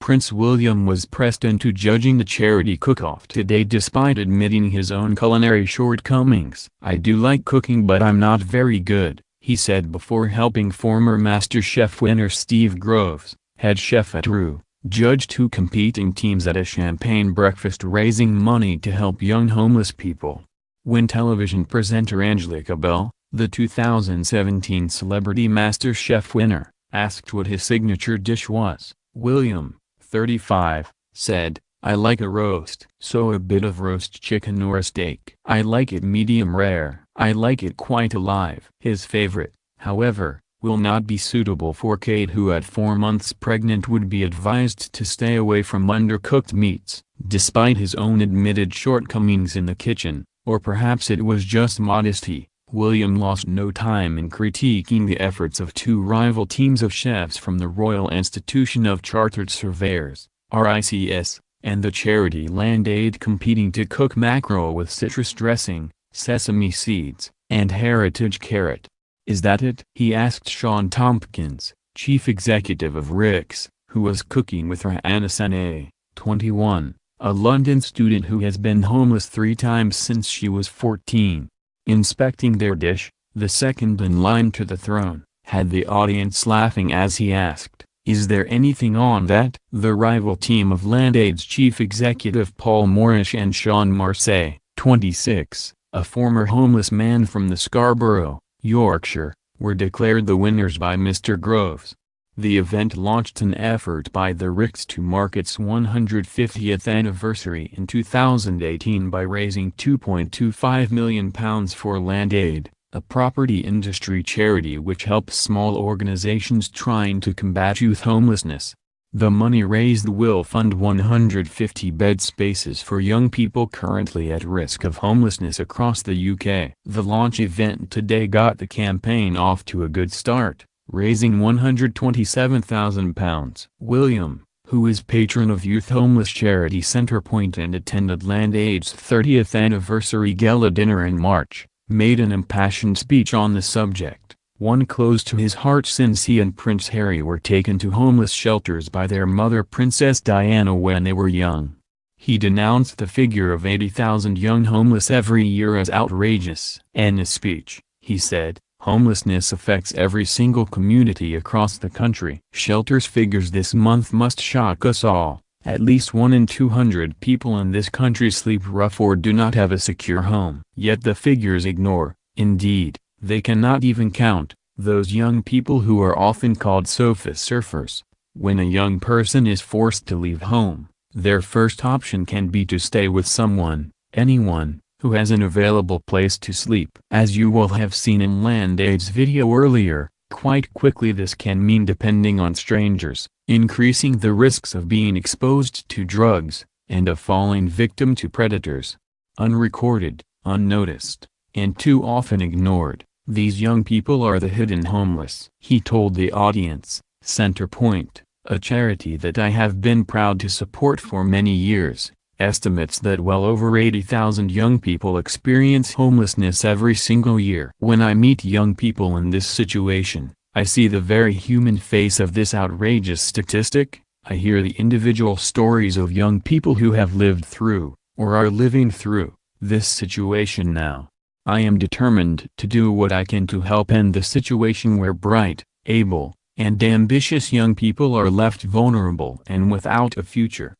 Prince William was pressed into judging the charity cook-off today despite admitting his own culinary shortcomings. "I do like cooking but I'm not very good," he said before helping former MasterChef winner Steve Groves, head chef at Roux, judge two competing teams at a champagne breakfast raising money to help young homeless people. When television presenter Angelica Bell, the 2017 Celebrity MasterChef winner, asked what his signature dish was, William, 35, said, "I like a roast. So a bit of roast chicken or a steak. I like it medium rare. I like it quite alive." His favorite, however, will not be suitable for Kate, who at 4 months pregnant would be advised to stay away from undercooked meats. Despite his own admitted shortcomings in the kitchen, or perhaps it was just modesty, William lost no time in critiquing the efforts of two rival teams of chefs from the Royal Institution of Chartered Surveyors, RICS, and the charity Land Aid, competing to cook mackerel with citrus dressing, sesame seeds, and heritage carrot. "Is that it?" he asked Sean Tompkins, chief executive of RICS, who was cooking with Ra'ana Saneh, 21, a London student who has been homeless 3 times since she was 14. Inspecting their dish, the second in line to the throne, had the audience laughing as he asked, "Is there anything on that?" The rival team of Land Aid's chief executive Paul Moorish and Sean Marseille, 26, a former homeless man from the Scarborough, Yorkshire, were declared the winners by Mr. Groves. The event launched an effort by the RICS to mark its 150th anniversary in 2018 by raising £2.25 million for Land Aid, a property industry charity which helps small organizations trying to combat youth homelessness. The money raised will fund 150 bed spaces for young people currently at risk of homelessness across the UK. The launch event today got the campaign off to a good start, raising £127,000. William, who is patron of youth homeless charity Centrepoint and attended Land Aid's 30th anniversary gala dinner in March, made an impassioned speech on the subject, one close to his heart since he and Prince Harry were taken to homeless shelters by their mother Princess Diana when they were young. He denounced the figure of 80,000 young homeless every year as outrageous. In his speech, he said, "Homelessness affects every single community across the country. Shelters figures this month must shock us all. At least 1 in 200 people in this country sleep rough or do not have a secure home." Yet the figures ignore, indeed, they cannot even count, those young people who are often called sofa surfers. When a young person is forced to leave home, their first option can be to stay with someone, anyone, who has an available place to sleep. As you will have seen in Land Aid's video earlier, quite quickly this can mean depending on strangers, increasing the risks of being exposed to drugs, and of falling victim to predators. Unrecorded, unnoticed, and too often ignored, these young people are the hidden homeless. He told the audience, Centrepoint, a charity that I have been proud to support for many years, estimates that well over 80,000 young people experience homelessness every single year. When I meet young people in this situation, I see the very human face of this outrageous statistic. I hear the individual stories of young people who have lived through, or are living through, this situation now. I am determined to do what I can to help end the situation where bright, able, and ambitious young people are left vulnerable and without a future.